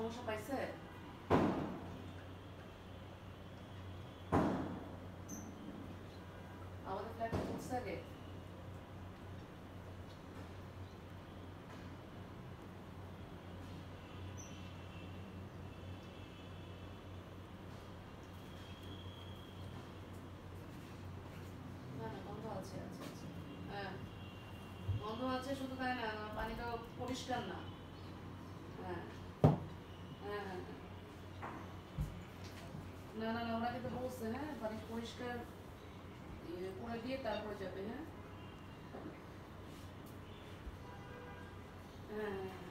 মশা পাইছে? আমাদের ফ্ল্যাটে ঢুকছে আগে। না না, গন্ধ আছে আছে আছে। হ্যাঁ, গন্ধ আছে, শুধু তাই না, পানিটা পরিষ্কার না। হ্যাঁ হ্যাঁ হ্যাঁ হ্যাঁ। না না না, ওরা কিন্তু বলছে হ্যাঁ, পানি পরিষ্কার করে দিয়ে তারপরে যাবে। হ্যাঁ হ্যাঁ হ্যাঁ।